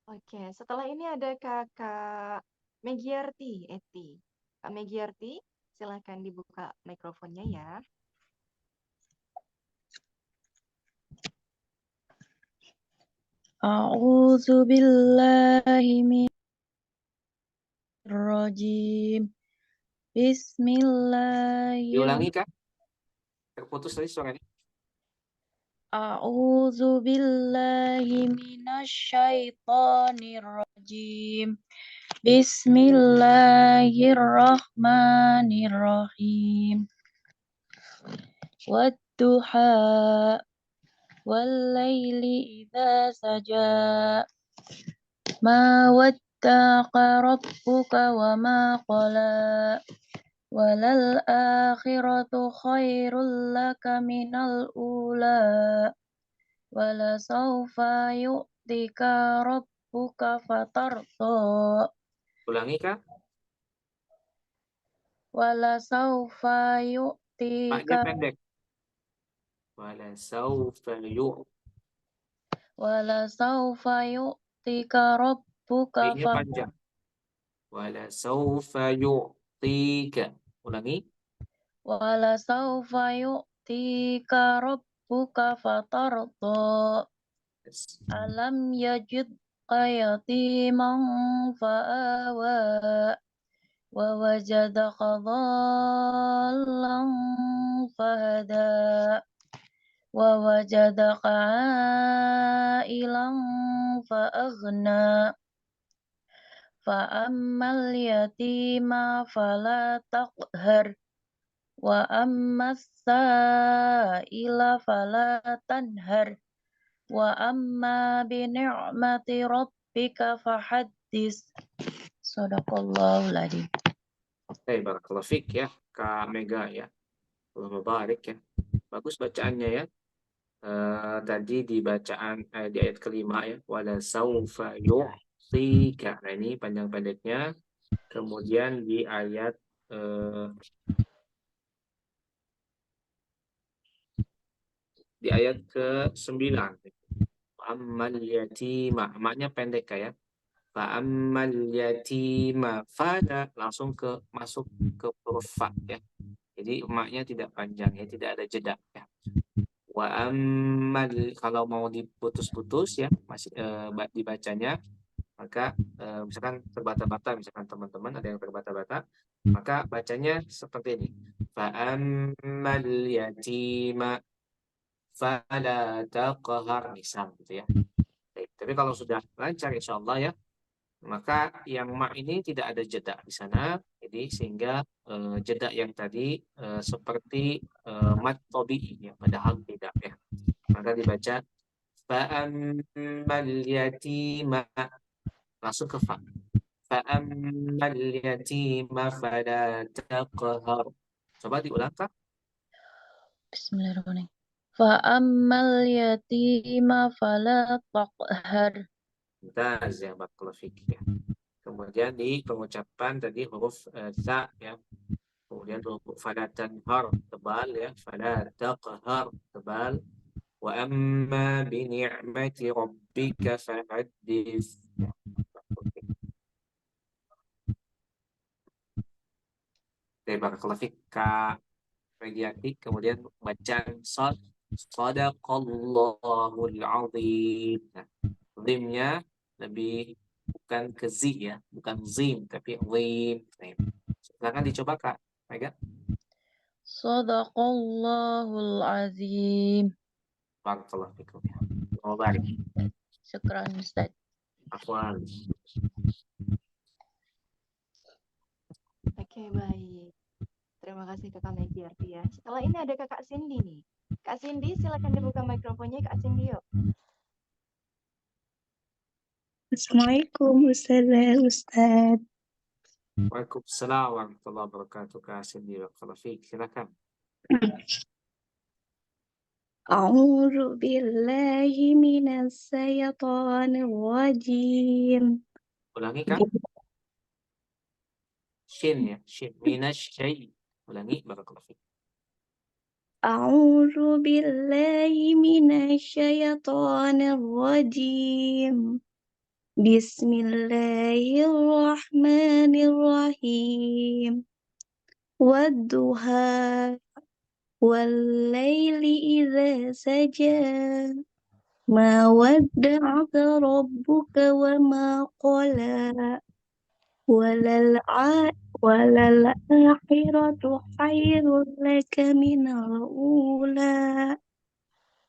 Oke, setelah ini ada Kakak Megiyarti, Eti. Kak Megiyarti, silakan dibuka mikrofonnya ya. A'udzu billahi minasy rajim. Diulangi Bismillahirrahmanirrahim. Kak. Terputus tadi suaranya. A'udzu billahi minasyaitonir rajim. Bismillahirrahmanirrahim. Wadduha wal laili idza saja. Ma wattaqa rabbuka wa ma qala. Walal akhiratu khairul laka minal ula. Wala sawfa yu'tika rabbuka fatarda. Ulangi Kak. Wala sawfa Maknya yu'tika pendek. Wala sawfa rabbuka I-nya panjang. Wala sawfa yu'tika. Ulangi. wala sawfa yu'tika rabbuka fatarda. Yes. Alam yajidka yatiman fa'awa. Wa wajadaka dhallan fahada. Wa wajadaka ailan fa'aghna. Fa'ammal yatima fala taqhar. Wa ammas sa'ila fala tanhar. Wa amma bi ni'mati rabbika fahaddis. Shadaqallahul adzim. Oke, barakallahu fik ya. Kak Mega ya. Allah mubarak ya. Bagus bacaannya ya. Tadi di bacaan di ayat kelima ya. Wala sawfa yu'tika. Nah, ini panjang pendeknya. Kemudian di ayat ke-9. Ammal yatima. Maknya pendek kayak. Fa'ammal yatima fala langsung masuk ke huruf fa ya. Jadi maknya tidak panjang ya, tidak ada jeda ya. Wa ammal kalau mau diputus-putus ya, masih dibacanya maka misalkan terbata-bata, misalkan teman-teman ada yang terbata-bata, maka bacanya seperti ini. Fa'ammal yatima fala taqhar misal gitu ya. Tapi kalau sudah lancar insyaallah ya, maka yang ma ini tidak ada jeda di sana, jadi sehingga jeda yang tadi seperti mat tabi'i ya, padahal tidak ya. Maka dibaca fa'ammal yatima langsung ke fa. Fa'ammal yatima fala taqhar. Coba diulang Kak. Bismillahirrahmanirrahim. Fa'ammal yatima fala taqhar. Mumtaz ya, barakallahu fik ya. Kemudian di pengucapan tadi huruf za ya. Kemudian huruf fala tanhar tebal ya, fala taqhar tebal. Wa amma bi ni'mati rabbika fahaddits. Barakallahu fik Kak Regiyati. Kemudian bacaan Shadaqallahul azim. Nah, limnya lebih bukan ke zi ya, bukan zim, tapi zim. Nah, silakan dicoba Kak Mega. Sadaqallahul azim. Barakallahu fikum ya. Allah barik. Syukran Ustaz. Afwan. Oke, baik. Terima kasih Kakak Megirti ya. Setelah ini ada Kakak Cindy nih. Kak Cindy, silakan dibuka mikrofonnya Kak Cindy yuk. Assalamualaikum Ustaz. Waalaikumsalam warahmatullahi wabarakatuh. Kak Cindy, barakallahu fiik. Silakan. A'udzu billahi minas syaitonir rajim. Ulangi Kak. Shin ya, shin. Minasyai. Ulangi, barakallahu fiik. A'udzu billahi minasy syaithanir rajim. Bismillahirrahmanirrahim. Wadduha wal laili idza saja. Ma wadda'aka rabbuka wa ma qala. Walal akhiratu khairun laka minal ula.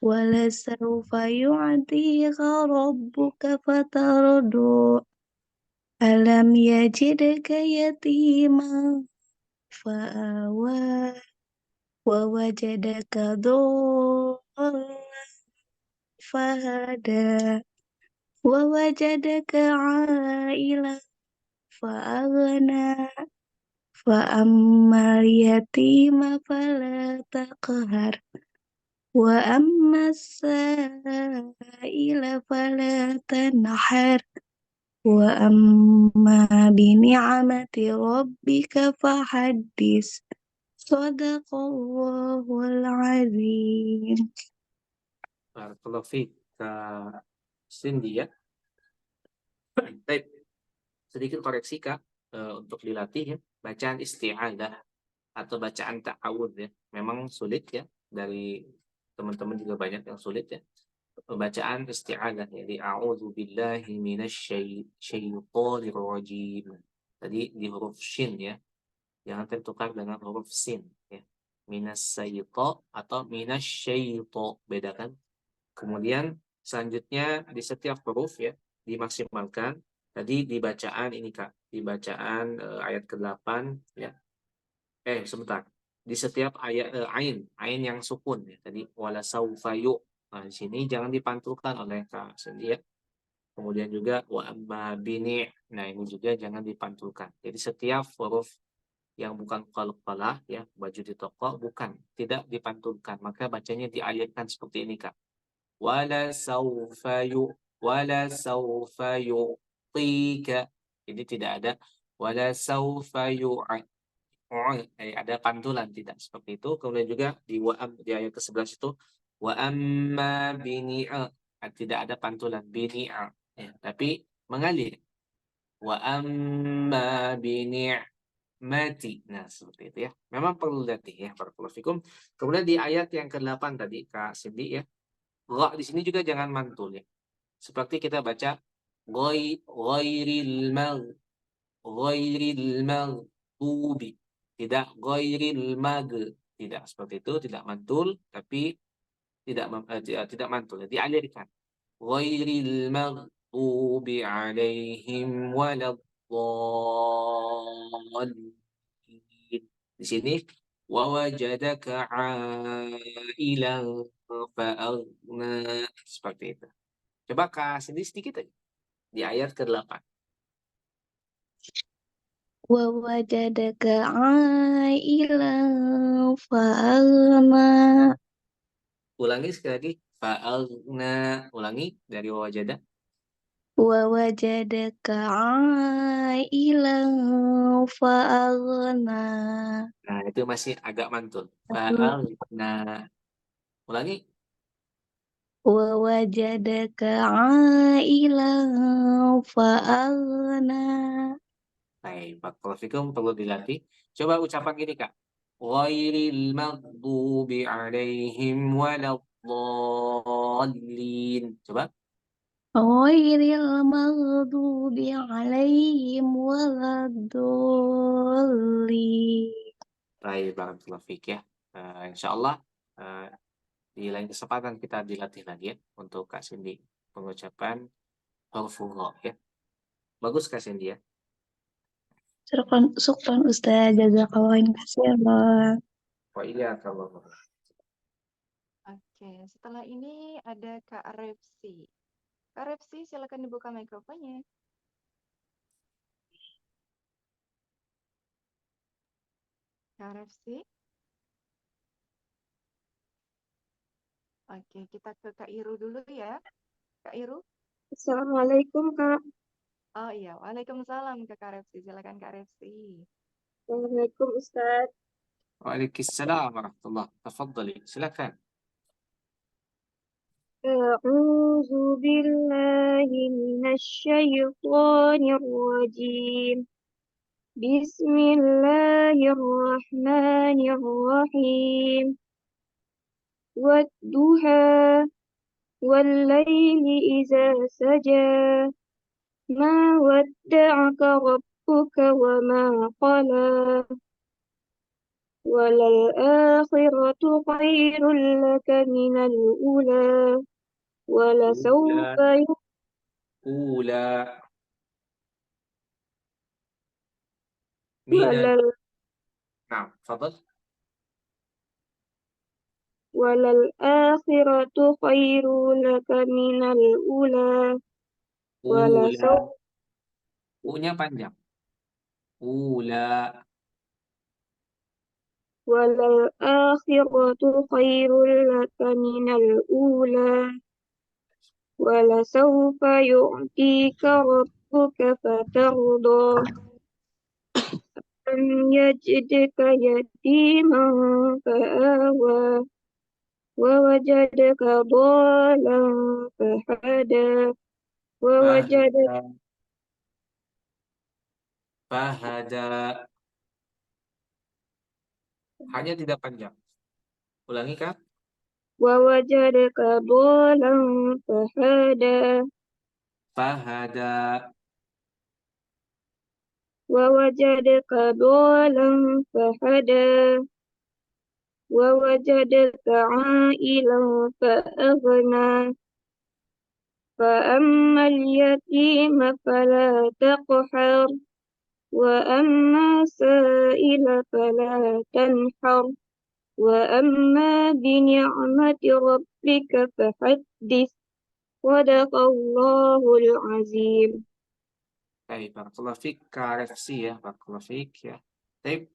Walasawfa yu'tika rabbuka fatardu. Alam yajidka yatiman fa'awa. Wa wajadaka dhallan fahada. Wa wajadaka 'ailan fa'aghna. Fa'ammal yatima fala taqhar. Wa ammas sa'ila fala tanhar. Wa amma bi ni'mati rabbika fahaddis. Shadaqallahul azim. Barakallahu fiik. Kak Cindy ya. Baik. Sedikit koreksi Kak, untuk dilatih ya. Bacaan isti'adah atau bacaan ta'awudz ya. Memang sulit ya, dari teman-teman juga banyak yang sulit ya. Bacaan isti'adah ya, di a'udzu billahi minasyaitonir rajim. Tadi di huruf shin ya. Jangan tertukar dengan huruf sin ya. Minasyaito atau minasyaito, bedakan. Kemudian selanjutnya di setiap huruf ya dimaksimalkan. Tadi di bacaan ini Kak, di bacaan ayat ke-8 ya. Sebentar. Di setiap ayat ain yang sukun ya. Tadi wala saufa yu. Nah, di sini jangan dipantulkan oleh Kak Cindy ya. Kemudian juga wa amma bini. Nah, ini juga jangan dipantulkan. Jadi setiap huruf yang bukan qalqalah ya, baju di toko bukan, tidak dipantulkan. Maka bacanya dialirkan seperti ini Kak. Wala saufa yu'tika. Jadi tidak ada wala saufa ada pantulan, tidak seperti itu. Kemudian juga di ayat ke-11 itu wa amma bini'a, tidak ada pantulan bini'a ya, tapi mengalir. Wa amma bini'mati. Nah, seperti itu ya. Memang perlu latih ya, barakallahu fikum. Kemudian di ayat yang ke-8 tadi Kak Cindy ya. Gha di sini juga jangan mantul ya. Seperti kita baca ghairil maghdubi. Tidak ghairil tidak seperti itu, tidak mantul, tapi tidak mantul, dialirkan. Ghairil maghdubi alaihim waladdallin. Di sini wa wajadaka 'ailan fa'aghna, seperti itu. Coba kasih sedikit aja di ayat ke-8. Wa wajadaka 'ailan fa'aghna. Ulangi sekali lagi. Fa'aghna. Ulangi dari wajada. Wa wajadaka 'ailan fa'aghna. Nah, itu masih agak mantul. Fa'aghna. Ulangi. Wa wajadaka 'ailan fa'aghna. Baik, barakallahu fikum, perlu dilatih. Coba ucapan gini Kak. Ghairil maghdubi alaihim waladdallin. Coba. ghairil maghdubi alaihim waladdallin. Baik, barakallahu fiik ya. Insya Allah di lain kesempatan kita dilatih lagi ya untuk Kak Cindy pengucapan huruful gha ya. Bagus Kak Cindy ya. Syukran Ustaz, jazakallahu khairan. Oh iya kalau Oke, setelah ini ada Kak Repsi. Kak Repsi, silakan dibuka mikrofonnya. Kak Repsi. Oke, kita ke Kak Iru dulu ya. Kak Iru. Assalamualaikum Kak. Oh iya, waalaikumsalam ke Kak Repsi. Silakan Kak Repsi. Assalamualaikum Ustaz. Waalaikumsalam warahmatullahi tafadhali. Silakan. أعوذ بالله من الشيطان الرجيم. بسم الله الرحمن الرحيم. والضحى والليل إذا سجى ما ودعك ربك وما قلى وللآخرة خير لك من الأولى ولسوف Ula. Mina. ولل Nah, fadal. وللآخرة خير لك من الأولى Ula. ولسوف U-nya panjang. Ula. وللآخرة خير لك من الأولى ولسوف يعطيك ربك فترضى أم يجدك يتيما فآوى ووجدك ضالا فهدى ووجدك Fahada. Hanya tidak panjang. Ulangi Kak. ووجدك ضالا فهدى Fahada. ووجدك ضالا فهدى ووجدك عائلا فأغنى فأما اليتيم فلا تقهر وأما السائل فلا تنحر وأما بنعمة ربك فحدث صدق الله العظيم. Baik, barakallahu fiik koreksi ya, barakallahu fiik ya. Tapi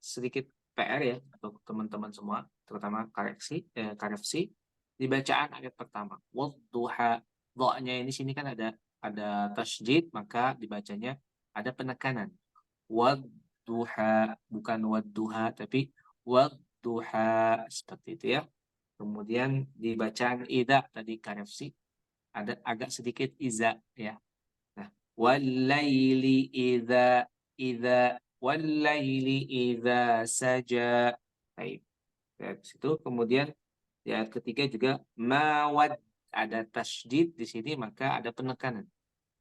sedikit PR ya untuk teman-teman semua, terutama koreksi di bacaan ayat pertama. Wadduha. Dha-nya ini sini kan ada tasydid, maka dibacanya ada penekanan. Wadduha, bukan wadduha tapi wadduha seperti itu ya. Kemudian di bacaan idza tadi koreksi ada agak sedikit iza ya. Wal-laili idza wal-laili idza saja. Baik. Dari situ kemudian di ayat ketiga juga mawad, ada tasydid di sini maka ada penekanan.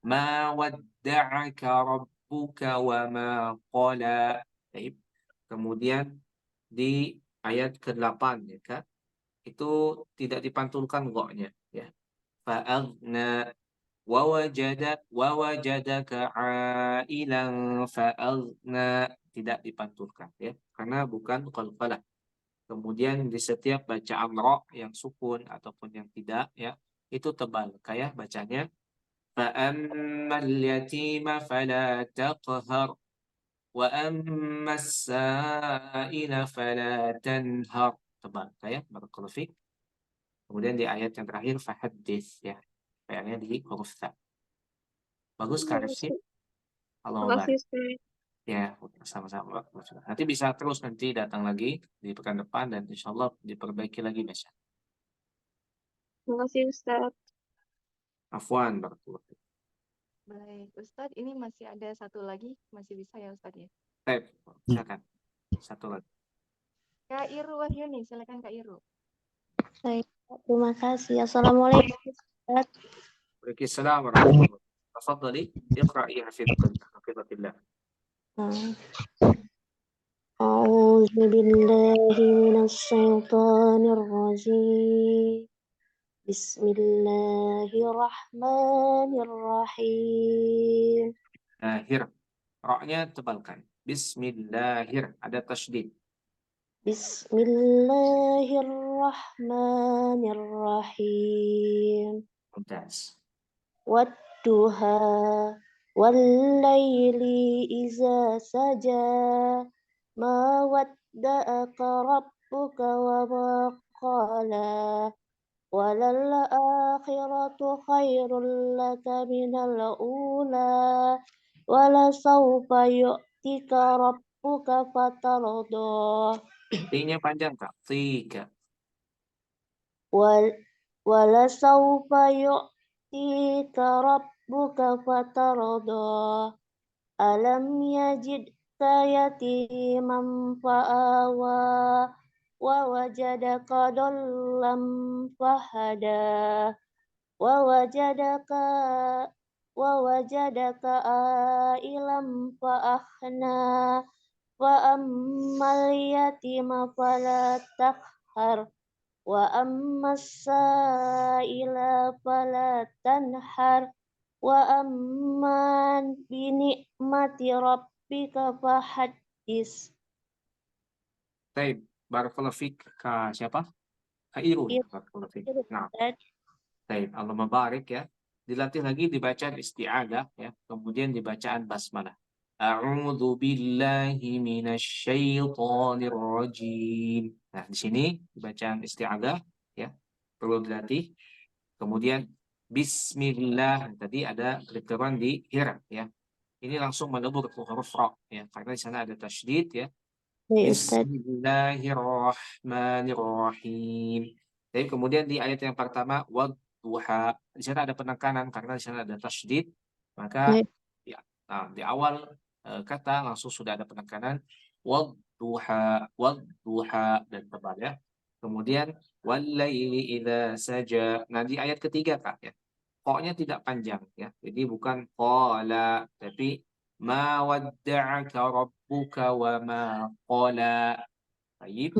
Ma wadda'aka rabbuka wa ma qala. Baik. Kemudian di ayat ke-8 ya Kak, itu tidak dipantulkan gha-nya ya. Fa'aghna wawajadaka ailan fa'aghna, tidak dipantulkan ya karena bukan qalqalah. Kemudian di setiap bacaan ra yang sukun ataupun yang tidak ya itu tebal kayak bacanya fa'ammal yatima fala taqhar wa ammas sa'ila fala tanhar, tebal kayak barakallahu fik. Kemudian di ayat yang terakhir fahaddits ya, PR-nya di huruf ta. Bagus Karifsi. Halo Mbak. Ya, sama-sama. Nanti bisa terus nanti datang lagi di pekan depan dan insya Allah diperbaiki lagi besok. Terima kasih Ustaz. Afwan, barakallahu fiik. Baik, Ustadz, ini masih ada satu lagi, masih bisa ya Ustadz ya? Baik, silakan. Satu lagi. Kak Iru Wahyuni, silakan Kak Iru. Baik, terima kasih. Assalamualaikum Ustaz. Waalaikumsalam warahmatullahi wabarakatuh. Tafadhali, iqra'i hafidhakallah. أعوذ بالله من الشيطان الرجيم بسم الله الرحمن الرحيم Lahir. Ra-nya tebalkan. Bismillahir. Ada tasydid. بسم الله الرحمن الرحيم Mumtaz. والضحى والليل إذا سجى ما ودعك ربك وما قلى وللآخرة خير لك من الأولى ولسوف يؤتك ربك فترضى T-nya panjang, Kak. Tiga. ولسوف يؤتيك ربك فترضى ألم يجدك يتيما فآوى ووجدك ضلا فهدى ووجدك عائلا فأغنى فأما اليتيم فلا تقهر وأما السائل فلا تنحر وأما بنعمة ربك فحدث. Baik. Barakallahu fiik. Kak siapa? Kak Irul. Iya. Barakallahu fiik. Nah. Baik. Allah mabarik ya. Dilatih lagi di bacaan isti'adah ya. Kemudian di bacaan basmalah. A'udzu billahi minasyaitonir rajim. Nah, di sini di bacaan isti'adah ya. Perlu dilatih. Kemudian bismillah. Tadi ada keliteran di hir ya. Ini langsung melebur ke huruf ra ya. Karena di sana ada tasydid ya. Bismillahirrahmanirrahim. Jadi kemudian di ayat yang pertama wadduha, di sana ada penekanan karena di sana ada tasydid, maka ya, nah, di awal kata langsung sudah ada penekanan wadduha dan tebal ya. Kemudian wallaili idza saja. Nah, di ayat ketiga Kak ya. Qa-nya tidak panjang ya. Jadi bukan qala tapi ma wadda'aka rabbuka wa ma qala. Baik.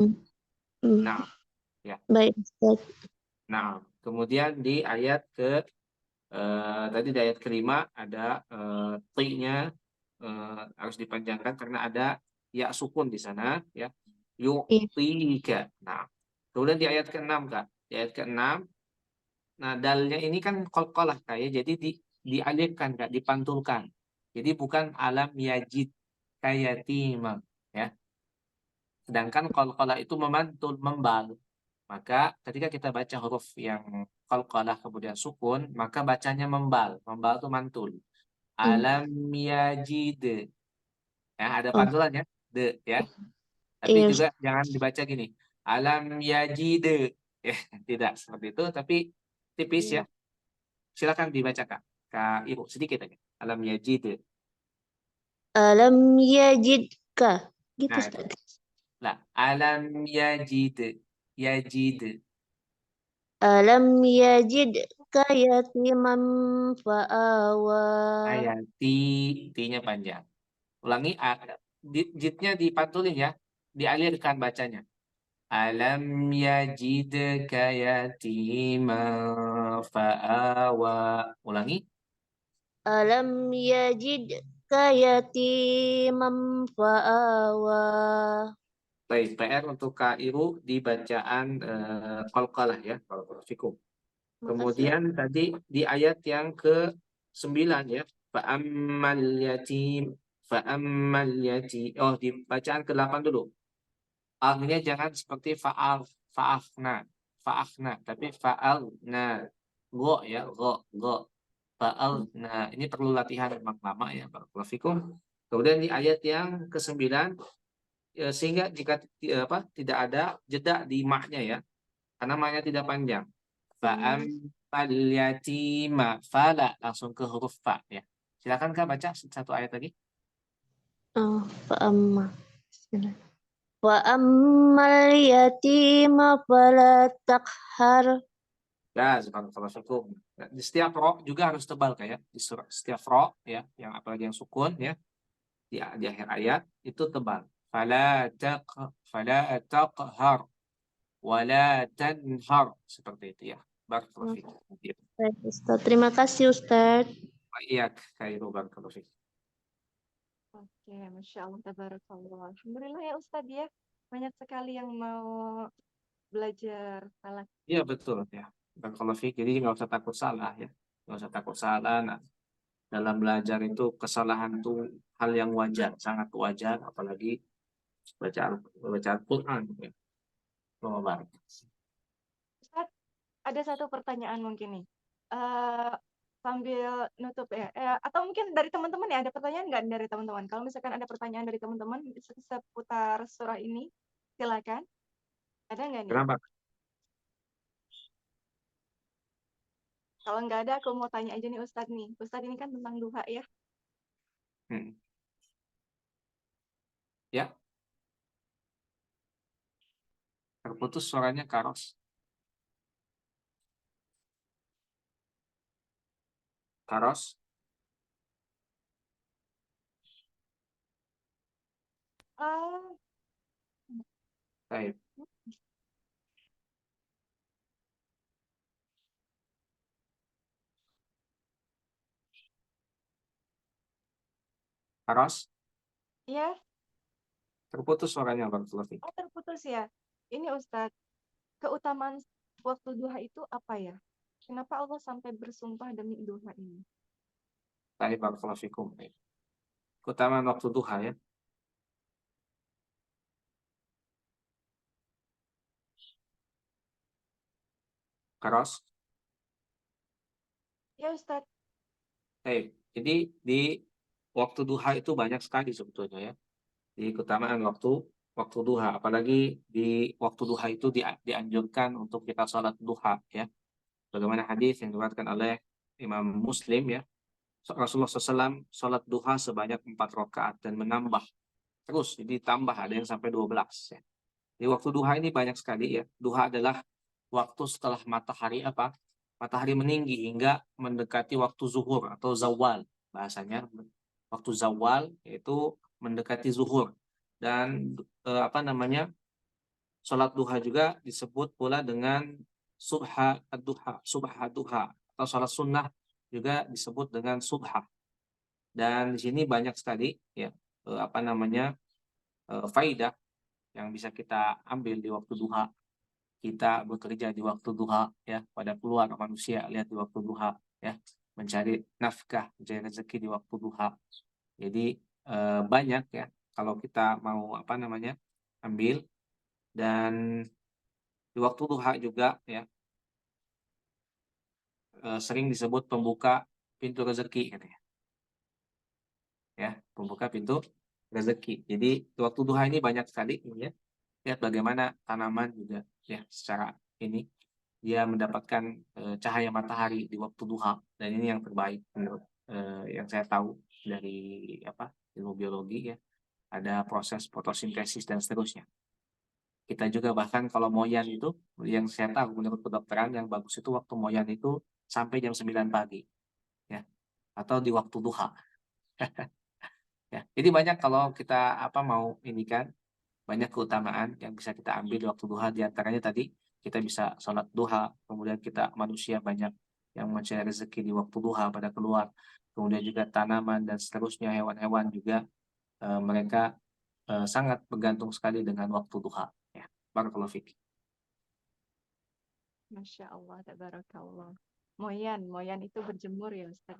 Nah, ya. Baik, Ustaz. Nah, kemudian di ayat tadi di ayat kelima ada ti-nya harus dipanjangkan karena ada ya sukun di sana ya. Yu'tika. Nah, kemudian di ayat ke-6 Kak. Di ayat ke-6 nah dalnya ini kan qalqalah Kak ya. Jadi dialirkan Kak, dipantulkan. Jadi bukan alam yajid kayatima ya. Sedangkan qalqalah itu memantul, membal. Maka ketika kita baca huruf yang qalqalah kemudian sukun, maka bacanya membal. Membal itu mantul. Alam yajid. Ya, ada pantulannya, de ya. Tapi juga jangan dibaca gini. Alam yajid. Ya, tidak seperti itu, tapi tipis ya. Silakan dibaca Kak Ibu sedikit aja. Alam yajid. Alam yajidka. Gitu, Nah, Ustaz. lah, alam yajid. Yajid. Alam yajidka yatiman fa'awa. T-nya panjang. Ulangi, jidnya dipantulin ya. Dialirkan bacanya. Alam yajidka yatiman fa'awa. Ulangi. Alam yajidka yatiman fa'awa. Baik, PR untuk Kak Iru di bacaan qalqalah ya. Fikum. Kemudian tadi di ayat yang ke-9 ya. Fa'ammal yatim. Fa'ammal yatim. Oh, di bacaan ke-8 dulu. Akhirnya jangan seperti fa'afna. Fa'afna. Tapi fa'alna. Go ya. Go. Fa'alna. Ini perlu latihan memang lama ya. Barakallahu fikum. Kemudian di ayat yang ke-9. Sehingga jika tidak ada jeda di maknya ya. Karena maknya tidak panjang. Fa'ammal yatima. Fala. Langsung ke huruf fa ya. Silakan Kak baca satu ayat lagi. Fa'amma. Wa'ammal yatima fala taqhar. Ya, subhanallah syukur. Di setiap ro juga harus tebal kayak di setiap ro ya, yang apalagi yang sukun ya di akhir ayat itu tebal. Fala taqhar wala tanhar, seperti itu ya. Barakallahu fiik. Baik, Ustaz. Terima kasih, Ustaz. Iya, khairu barakallahu fiik. Oke, Masya Allah, tabarakallah. Alhamdulillah ya Ustadz ya. Banyak sekali yang mau belajar falak. Iya betul ya. Barakallahu fiik. Jadi nggak usah takut salah ya. Nggak usah takut salah. Nah, dalam belajar itu kesalahan itu hal yang wajar, sangat wajar, apalagi baca Al-Quran ya. Allah barik. Ustadz, ada satu pertanyaan mungkin nih. Sambil nutup ya. Atau mungkin dari teman-teman ya, ada pertanyaan nggak dari teman-teman? Kalau misalkan ada pertanyaan dari teman-teman seputar surah ini, silakan. Ada nggak nih? Kenapa? Kalau nggak ada, aku mau tanya aja nih Ustadz nih. Ustadz ini kan tentang duha ya. Ya. Terputus suaranya Karos. Karos. Baik. Karos. Iya. Terputus suaranya barakallahu fiik. Oh, terputus ya. Ini Ustadz, keutamaan waktu duha itu apa ya? Kenapa Allah sampai bersumpah demi duha ini? Baik, barakallahu fiikum. Keutamaan waktu duha ya. Karos. Ya Ustadz. Baik. Jadi di waktu duha itu banyak sekali sebetulnya ya. Di keutamaan waktu duha, apalagi di waktu duha itu dianjurkan untuk kita sholat duha ya. Bagaimana hadis yang diriwayatkan oleh Imam Muslim ya. Rasulullah SAW sholat duha sebanyak 4 rakaat dan menambah terus, jadi tambah ada yang sampai 12 ya. Di waktu duha ini banyak sekali ya. Duha adalah waktu setelah matahari matahari meninggi hingga mendekati waktu zuhur atau zawal bahasanya. Waktu zawal yaitu mendekati zuhur. Dan sholat duha juga disebut pula dengan subha duha atau sholat sunnah juga disebut dengan subha. Dan di sini banyak sekali ya faidah yang bisa kita ambil di waktu duha. Kita bekerja di waktu duha ya, pada keluar manusia lihat di waktu duha ya, mencari nafkah, mencari rezeki di waktu duha. Jadi banyak ya kalau kita mau ambil. Dan di waktu duha juga ya sering disebut pembuka pintu rezeki katanya. Ya, pembuka pintu rezeki. Jadi di waktu duha ini banyak sekali ya. Lihat bagaimana tanaman juga ya secara ini dia mendapatkan cahaya matahari di waktu duha, dan ini yang terbaik menurut yang saya tahu dari ilmu biologi ya. Ada proses fotosintesis dan seterusnya. Kita juga bahkan kalau moyan itu yang saya tahu menurut kedokteran yang bagus itu waktu moyan itu sampai jam 9 pagi ya, atau di waktu duha. Ya, jadi banyak kalau kita mau ini kan, banyak keutamaan yang bisa kita ambil di waktu duha. Di antaranya tadi kita bisa sholat duha, kemudian kita manusia banyak yang mencari rezeki di waktu duha pada keluar, kemudian juga tanaman dan seterusnya, hewan-hewan juga mereka sangat bergantung sekali dengan waktu duha ya. Barakallahu fiik. Masya Allah, tabarakallah. Moyan itu berjemur ya Ustaz.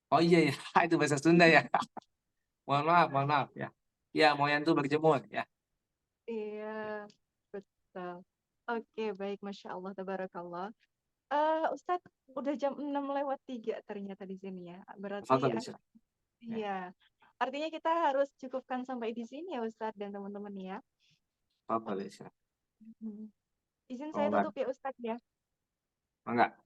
Oh iya ya, itu bahasa Sunda ya. Mohon maaf ya. Ya, moyan itu berjemur ya. Iya, betul. Oke, baik, Masya Allah, tabarakallah. Ustadz, udah jam 6:03 ternyata di sini ya. Berarti Tafadhal, Isya. iya. Artinya kita harus cukupkan sampai di sini ya Ustadz dan teman-teman ya. Tafadhal, Isya. Izin saya tutup ya Ustadz ya. Enggak.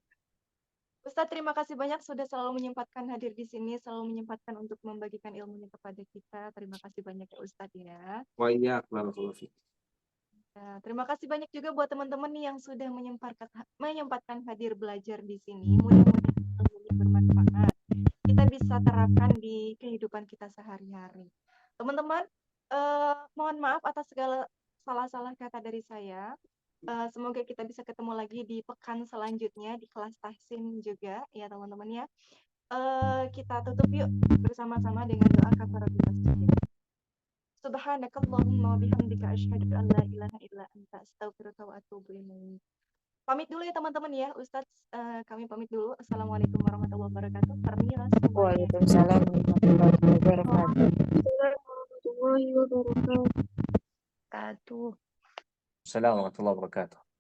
Ustadz, terima kasih banyak sudah selalu menyempatkan hadir di sini, selalu menyempatkan untuk membagikan ilmunya kepada kita. Terima kasih banyak ya Ustadz ya. Wa iyyak, barakallahu fiik. Terima kasih banyak juga buat teman-teman nih yang sudah menyempatkan hadir belajar di sini. Mudah bisa terapkan di kehidupan kita sehari-hari. Teman-teman, mohon maaf atas segala salah-salah kata dari saya. Semoga kita bisa ketemu lagi di pekan selanjutnya di kelas tahsin juga ya teman-teman ya. Kita tutup yuk bersama-sama dengan doa kafaratul masjid. Subhanakallahumma wa bihamdika asyhadu an la ilaha illa anta astaghfiruka wa atubu ilaik. Pamit dulu ya teman-teman ya, Ustadz. Kami pamit dulu. Assalamualaikum warahmatullahi wabarakatuh. Permila semuanya. Waalaikumsalam warahmatullahi wabarakatuh. warahmatullahi wabarakatuh. Wabarakatuh. Assalamualaikum warahmatullahi wabarakatuh.